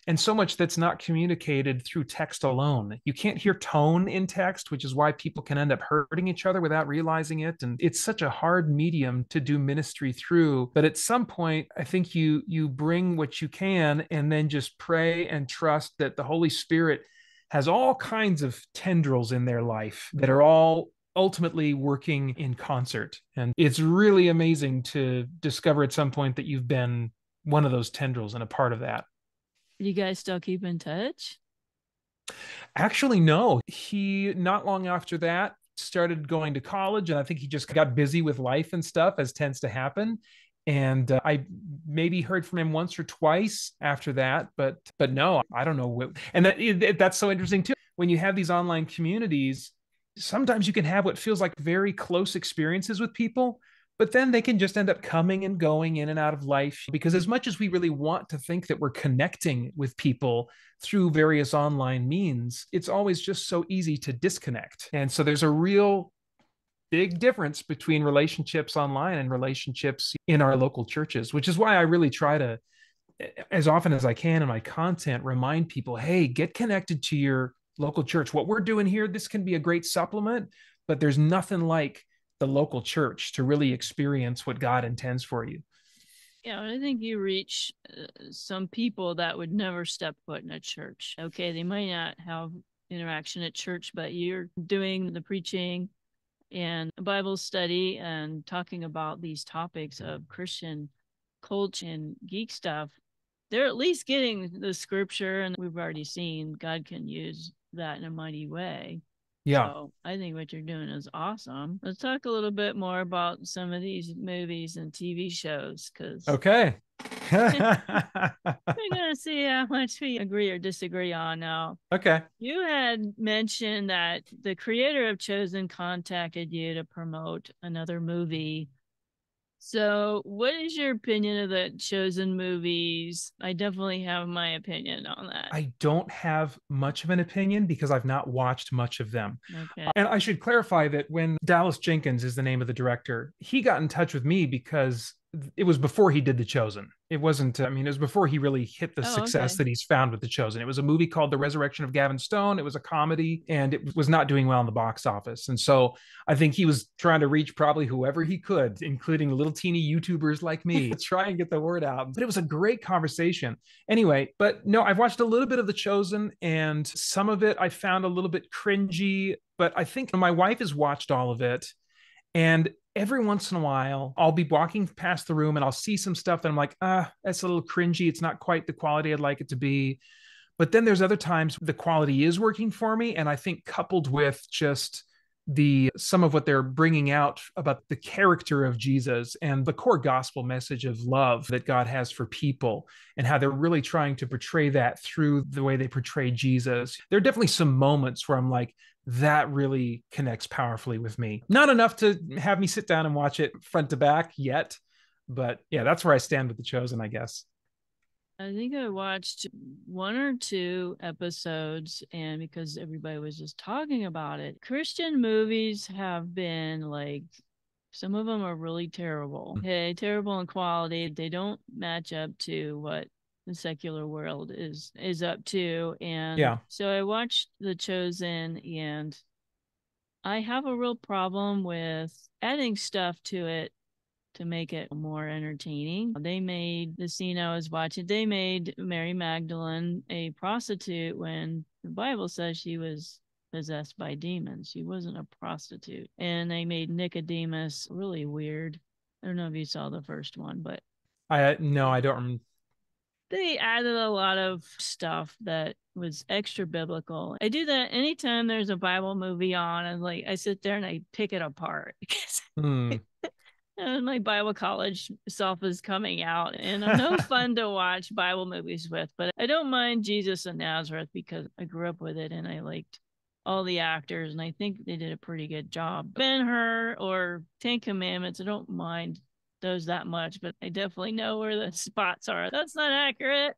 and so much that's not communicated through text alone. You can't hear tone in text, which is why people can end up hurting each other without realizing it. And it's such a hard medium to do ministry through. But at some point, I think you bring what you can and then just pray and trust that the Holy Spirit has all kinds of tendrils in their life that are all ultimately working in concert. And it's really amazing to discover at some point that you've been one of those tendrils and a part of that. You guys still keep in touch? Actually, no. He, not long after that, started going to college, and I think he just got busy with life and stuff, as tends to happen. And I maybe heard from him once or twice after that, but no, I don't know. And that's so interesting too. When you have these online communities, sometimes you can have what feels like very close experiences with people, but then they can just end up coming and going in and out of life, because as much as we really want to think that we're connecting with people through various online means, it's always just so easy to disconnect. And so there's a real big difference between relationships online and relationships in our local churches, which is why I really try to, as often as I can in my content, remind people, hey, get connected to your local church. What we're doing here, this can be a great supplement, but there's nothing like the local church to really experience what God intends for you. Yeah, I think you reach some people that would never step foot in a church. Okay, they might not have interaction at church, but you're doing the preaching and Bible study and talking about these topics of Christian culture and geek stuff. They're at least getting the scripture, and we've already seen God can use that in a mighty way. Yeah. So I think what you're doing is awesome. Let's talk a little bit more about some of these movies and TV shows, because okay. we're going to see how much we agree or disagree on now. Okay. You had mentioned that the creator of Chosen contacted you to promote another movie. So what is your opinion of the Chosen movies? I definitely have my opinion on that. I don't have much of an opinion because I've not watched much of them. Okay. And I should clarify that when Dallas Jenkins is the name of the director, he got in touch with me because it was before he did The Chosen. It wasn't, I mean, it was before he really hit the success that he's found with The Chosen. It was a movie called The Resurrection of Gavin Stone. It was a comedy, and it was not doing well in the box office. And so I think he was trying to reach probably whoever he could, including little teeny YouTubers like me, to try and get the word out. But it was a great conversation. Anyway, but no, I've watched a little bit of The Chosen, and some of it I found a little bit cringy, but I think my wife has watched all of it. And every once in a while, I'll be walking past the room and I'll see some stuff that I'm like, that's a little cringy. It's not quite the quality I'd like it to be. But then there's other times the quality is working for me. And I think coupled with just some of what they're bringing out about the character of Jesus and the core gospel message of love that God has for people, and how they're really trying to portray that through the way they portray Jesus. There are definitely some moments where I'm like, that really connects powerfully with me. Not enough to have me sit down and watch it front to back yet, but yeah, that's where I stand with The Chosen, I guess. I think I watched 1 or 2 episodes, and because everybody was just talking about it, Christian movies have been like, some of them are really terrible. Okay, terrible in quality. They don't match up to what the secular world is up to. And so I watched The Chosen, and I have a real problem with adding stuff to it to make it more entertaining. They made the scene I was watching, they made Mary Magdalene a prostitute when the Bible says she was possessed by demons. She wasn't a prostitute. And they made Nicodemus really weird. I don't know if you saw the first one, but no, I don't. They added a lot of stuff that was extra biblical. I do that anytime there's a Bible movie on, and like I sit there and I pick it apart because and my Bible college self is coming out, and I'm no fun to watch Bible movies with. But I don't mind Jesus of Nazareth because I grew up with it and I liked all the actors, and I think they did a pretty good job. Ben-Hur or Ten Commandments, I don't mind those that much, but I definitely know where the spots are. That's not accurate.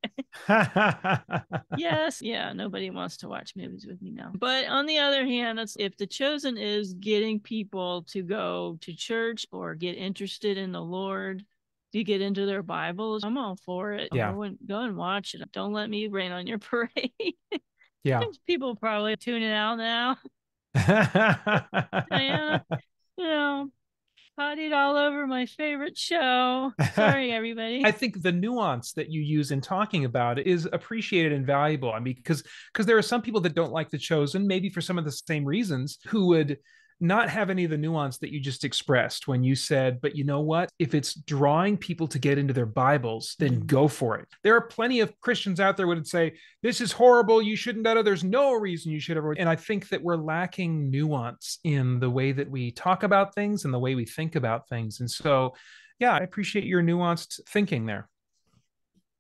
Yes. Yeah. Nobody wants to watch movies with me now. But on the other hand, if The Chosen is getting people to go to church or get interested in the Lord, to get into their Bibles, I'm all for it. Yeah. Go and watch it. Don't let me rain on your parade. Yeah. People probably tuning out now. Diana, potted all over my favorite show. Sorry, everybody. I think the nuance that you use in talking about it is appreciated and valuable. I mean, because there are some people that don't like The Chosen, maybe for some of the same reasons, who would not have any of the nuance that you just expressed when you said, but you know what? If it's drawing people to get into their Bibles, then go for it. There are plenty of Christians out there who would say, this is horrible. You shouldn't do it. There's no reason you should ever. And I think that we're lacking nuance in the way that we talk about things and the way we think about things. And so, yeah, I appreciate your nuanced thinking there.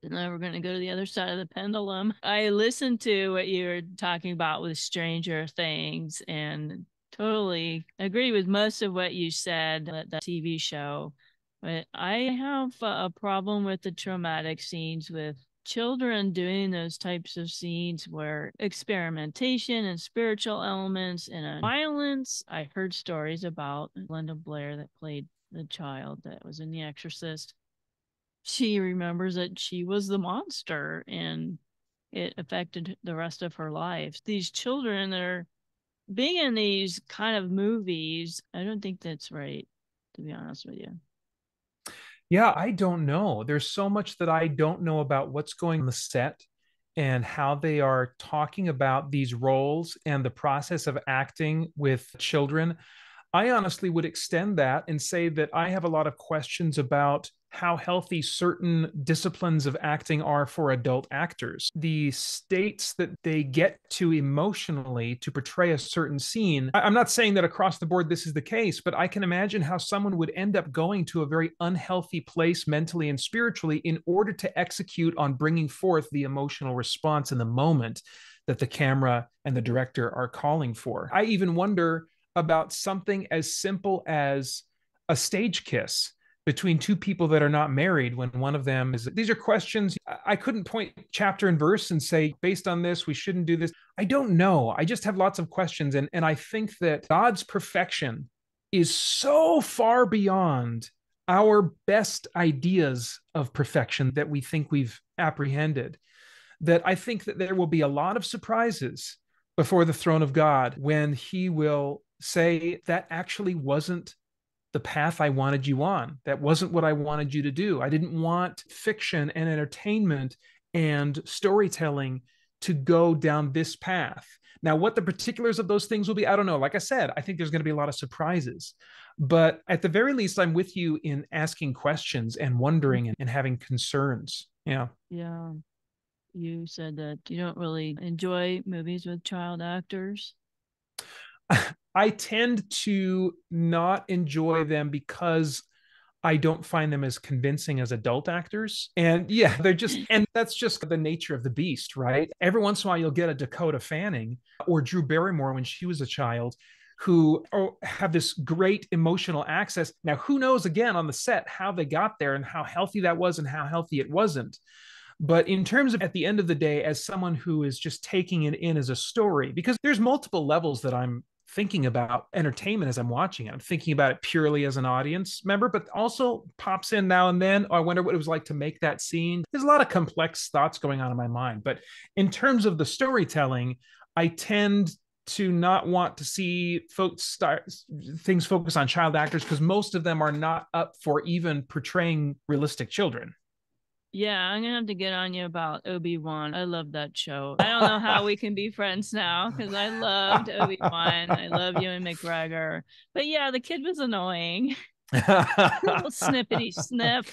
And now we're going to go to the other side of the pendulum. I listened to what you were talking about with Stranger Things and totally agree with most of what you said at the TV show. But I have a problem with the traumatic scenes with children doing those types of scenes where experimentation and spiritual elements and violence. I heard stories about Linda Blair that played the child that was in The Exorcist. She remembers that she was the monster and it affected the rest of her life. These children that are being in these kind of movies, I don't think that's right, to be honest with you. Yeah, I don't know. There's so much that I don't know about what's going on the set and how they are talking about these roles and the process of acting with children. I honestly would extend that and say that I have a lot of questions about how healthy certain disciplines of acting are for adult actors. The states that they get to emotionally to portray a certain scene. I'm not saying that across the board this is the case, but I can imagine how someone would end up going to a very unhealthy place mentally and spiritually in order to execute on bringing forth the emotional response in the moment that the camera and the director are calling for. I even wonder about something as simple as a stage kiss between two people that are not married when one of them is. These are questions. I couldn't point chapter and verse and say, based on this, we shouldn't do this. I don't know. I just have lots of questions. And I think that God's perfection is so far beyond our best ideas of perfection that we think we've apprehended, that I think that there will be a lot of surprises before the throne of God when he will say that actually wasn't the path I wanted you on. That wasn't what I wanted you to do. I didn't want fiction and entertainment and storytelling to go down this path. Now, what the particulars of those things will be, I don't know. Like I said, I think there's going to be a lot of surprises. But at the very least, I'm with you in asking questions and wondering and having concerns. Yeah. Yeah. You said that you don't really enjoy movies with child actors. I tend to not enjoy them because I don't find them as convincing as adult actors. And yeah, and that's just the nature of the beast, right? Every once in a while, you'll get a Dakota Fanning or Drew Barrymore when she was a child who have this great emotional access. Now, who knows, again, on the set, how they got there and how healthy that was and how healthy it wasn't. But in terms of at the end of the day, as someone who is just taking it in as a story, because there's multiple levels that I'm thinking about entertainment as I'm watching it. I'm thinking about it purely as an audience member, but also pops in now and then. Oh, I wonder what it was like to make that scene. There's a lot of complex thoughts going on in my mind. But in terms of the storytelling, I tend to not want to see things focus on child actors because most of them are not up for even portraying realistic children. Yeah, I'm gonna have to get on you about Obi-Wan. I love that show. I don't know how we can be friends now because I loved Obi-Wan. I love Ewan McGregor. But yeah, the kid was annoying. Little snippety snip.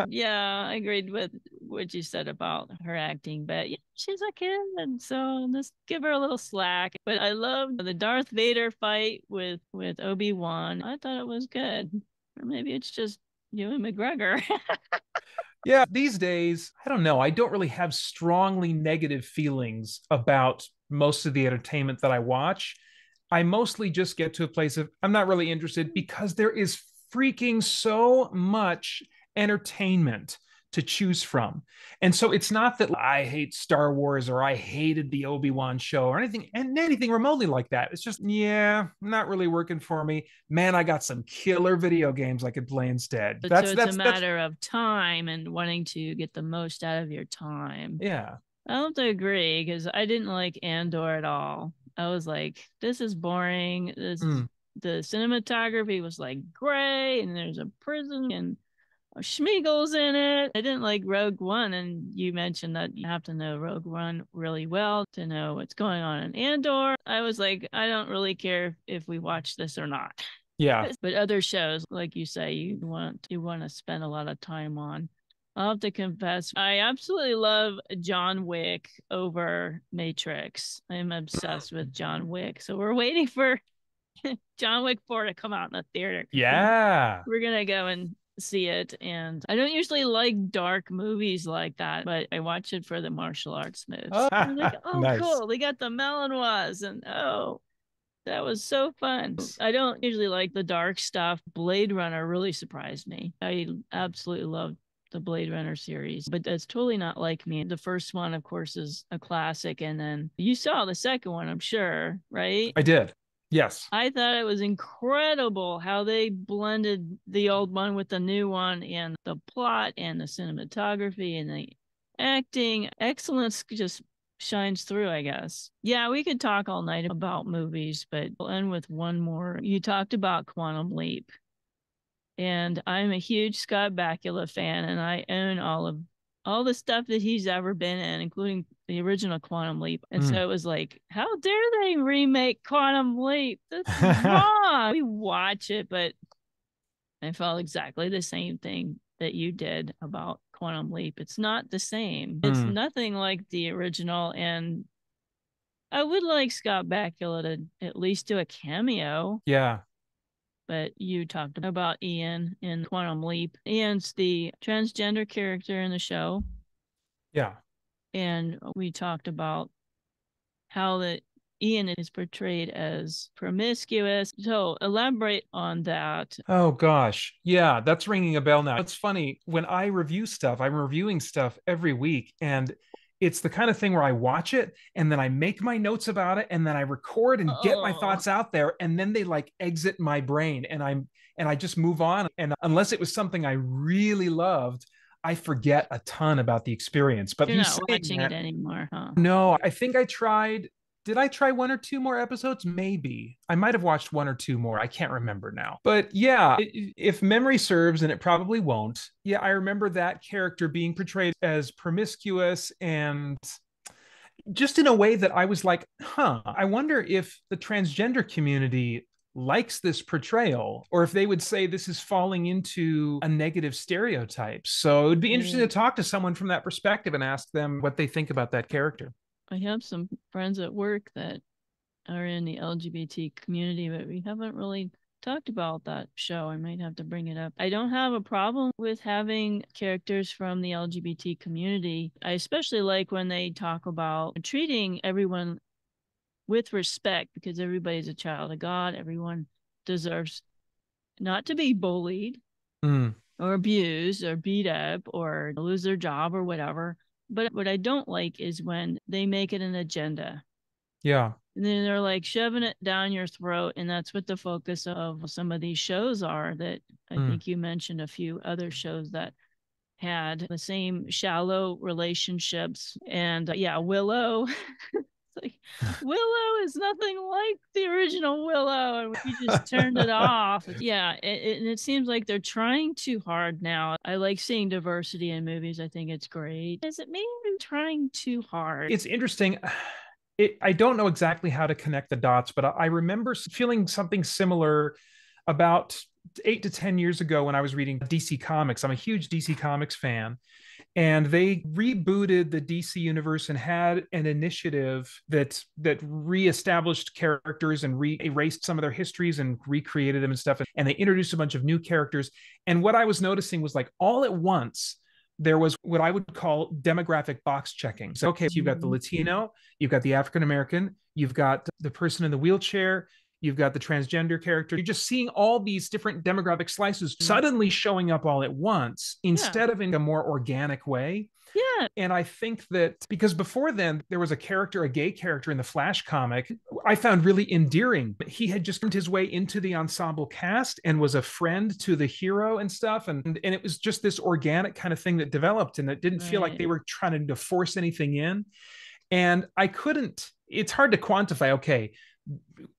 Yeah, I agreed with what you said about her acting, but yeah, she's a kid, and so let's give her a little slack. But I loved the Darth Vader fight with Obi-Wan. I thought it was good. Or maybe it's just Ewan McGregor. Yeah, these days, I don't know. I don't really have strongly negative feelings about most of the entertainment that I watch. I mostly just get to a place of I'm not really interested because there is freaking so much entertainment to choose from. And so it's not that I hate Star Wars or I hated the Obi-Wan show or anything remotely like that. It's just, yeah, not really working for me. Man, I got some killer video games I could play instead. So it's a matter of time and wanting to get the most out of your time. Yeah. I have to agree because I didn't like Andor at all. I was like, this is boring. The cinematography was like gray, and there's a prison and Schmiegel's in it. I didn't like Rogue One, and you mentioned that you have to know Rogue One really well to know what's going on in Andor. I was like, I don't really care if we watch this or not. Yeah. But other shows, like you say, you want to spend a lot of time on. I'll have to confess, I absolutely love John Wick over Matrix. I'm obsessed with John Wick. So we're waiting for John Wick 4 to come out in the theater. Yeah. We're going to go and see it. And I don't usually like dark movies like that, but I watch it for the martial arts moves. I'm like, oh, nice. Cool. They got the Malinois and that was so fun. I don't usually like the dark stuff. Blade Runner really surprised me. I absolutely loved the Blade Runner series, but that's totally not like me. The first one, of course, is a classic. And then you saw the second one, I'm sure, right? I did. Yes. I thought it was incredible how they blended the old one with the new one and the plot and the cinematography and the acting. Excellence just shines through, I guess. Yeah, we could talk all night about movies, but we'll end with one more. You talked about Quantum Leap. And I'm a huge Scott Bakula fan, and I own all the stuff that he's ever been in, including the original Quantum Leap. And so it was like, how dare they remake Quantum Leap? That's wrong. We watch it, but I felt exactly the same thing that you did about Quantum Leap. It's not the same. It's nothing like the original. And I would like Scott Bakula to at least do a cameo. Yeah. But you talked about Ian in Quantum Leap. Ian's the transgender character in the show. Yeah. And we talked about how that Ian is portrayed as promiscuous. So elaborate on that. Oh, gosh. Yeah, that's ringing a bell now. It's funny. When I review stuff, I'm reviewing stuff every week. And it's the kind of thing where I watch it and then I make my notes about it and then I record and get my thoughts out there. And then they like exit my brain and I just move on. And unless it was something I really loved, I forget a ton about the experience. But you're not watching it anymore, huh? No, I think I tried. Did I try one or two more episodes? Maybe. I might have watched one or two more. I can't remember now. But yeah, if memory serves, and it probably won't, yeah, I remember that character being portrayed as promiscuous and just in a way that I was like, I wonder if the transgender community likes this portrayal or if they would say this is falling into a negative stereotype. So it would be interesting to talk to someone from that perspective and ask them what they think about that character. I have some friends at work that are in the LGBT community, but we haven't really talked about that show. I might have to bring it up. I don't have a problem with having characters from the LGBT community. I especially like when they talk about treating everyone with respect because everybody's a child of God. Everyone deserves not to be bullied or abused or beat up or lose their job or whatever. But what I don't like is when they make it an agenda. Yeah. And then they're like shoving it down your throat. And that's what the focus of some of these shows are that I think you mentioned a few other shows that had the same shallow relationships. And Willow, like Willow is nothing like the original Willow, and we just turned it off. Yeah, and it seems like they're trying too hard now. I like seeing diversity in movies. I think it's great. Is it maybe trying too hard? It's interesting. I don't know exactly how to connect the dots, but I remember feeling something similar about 8 to 10 years ago when I was reading DC Comics. I'm a huge DC Comics fan. And they rebooted the DC universe and had an initiative that reestablished characters and erased some of their histories and recreated them and stuff. And they introduced a bunch of new characters. And what I was noticing was like all at once, there was what I would call demographic box checking. So, okay, so you've got the Latino, you've got the African American, you've got the person in the wheelchair, you've got the transgender character. You're just seeing all these different demographic slices suddenly showing up all at once instead of in a more organic way. Yeah. And I think that because before then, there was a gay character in the Flash comic I found really endearing. He had just turned his way into the ensemble cast and was a friend to the hero and stuff. And it was just this organic kind of thing that developed, and it didn't feel like they were trying to force anything in. And it's hard to quantify, okay,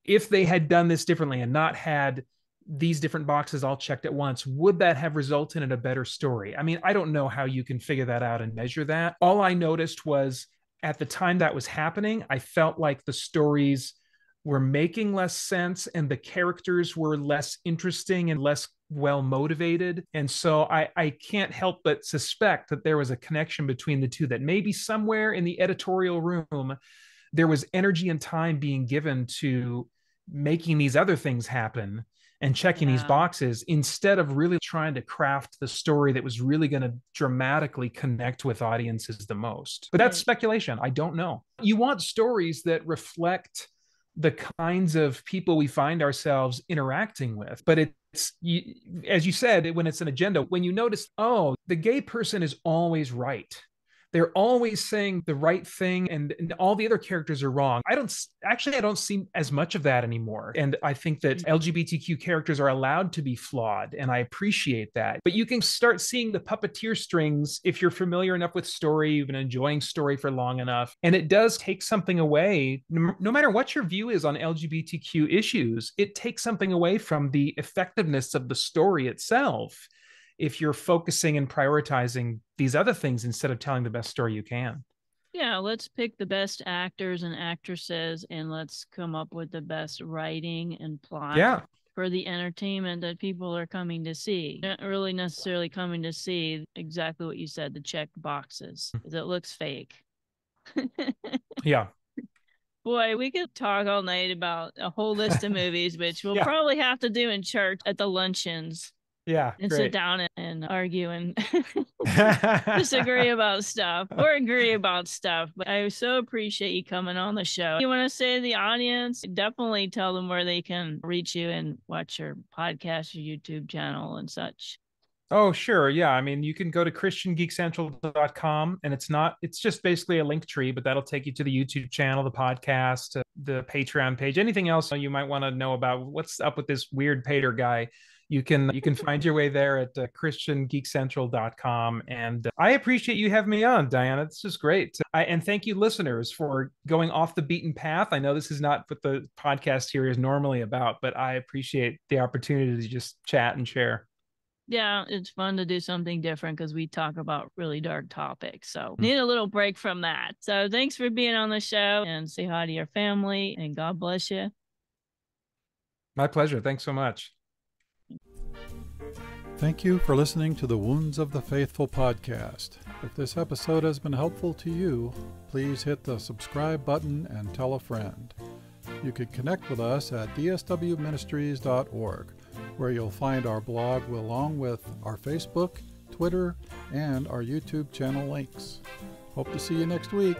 if they had done this differently and not had these different boxes all checked at once, would that have resulted in a better story? I mean, I don't know how you can figure that out and measure that. All I noticed was at the time that was happening, I felt like the stories were making less sense and the characters were less interesting and less well motivated. And so I can't help but suspect that there was a connection between the two, that maybe somewhere in the editorial room, there was energy and time being given to making these other things happen and checking these boxes instead of really trying to craft the story that was really going to dramatically connect with audiences the most. But that's speculation. I don't know. You want stories that reflect the kinds of people we find ourselves interacting with. But it's, as you said, when it's an agenda, when you notice, oh, the gay person is always right. They're always saying the right thing and all the other characters are wrong. I don't see as much of that anymore. And I think that LGBTQ characters are allowed to be flawed, and I appreciate that. But you can start seeing the puppeteer strings if you're familiar enough with story, you've been enjoying story for long enough. And it does take something away, no matter what your view is on LGBTQ issues, it takes something away from the effectiveness of the story itself if you're focusing and prioritizing these other things instead of telling the best story you can. Yeah, let's pick the best actors and actresses and let's come up with the best writing and plot for the entertainment that people are coming to see. Not really necessarily coming to see exactly what you said, the check boxes, because it looks fake. Yeah. Boy, we could talk all night about a whole list of movies, which we'll probably have to do in church at the luncheons. Yeah, and great. Sit down and argue and disagree about stuff or agree about stuff. But I so appreciate you coming on the show. You want to say to the audience, definitely tell them where they can reach you and watch your podcast, your YouTube channel and such. Oh, sure. Yeah. I mean, you can go to christiangeekcentral.com and it's just basically a link tree, but that'll take you to the YouTube channel, the podcast, the Patreon page, anything else you might want to know about what's up with this weird Pater guy. You can find your way there at christiangeekcentral.com. And I appreciate you having me on, Diana. This is great. And thank you, listeners, for going off the beaten path. I know this is not what the podcast here is normally about, but I appreciate the opportunity to just chat and share. Yeah, it's fun to do something different because we talk about really dark topics. So need a little break from that. So thanks for being on the show, and say hi to your family, and God bless you. My pleasure. Thanks so much. Thank you for listening to the Wounds of the Faithful podcast. If this episode has been helpful to you, please hit the subscribe button and tell a friend. You can connect with us at dswministries.org, where you'll find our blog along with our Facebook, Twitter, and our YouTube channel links. Hope to see you next week.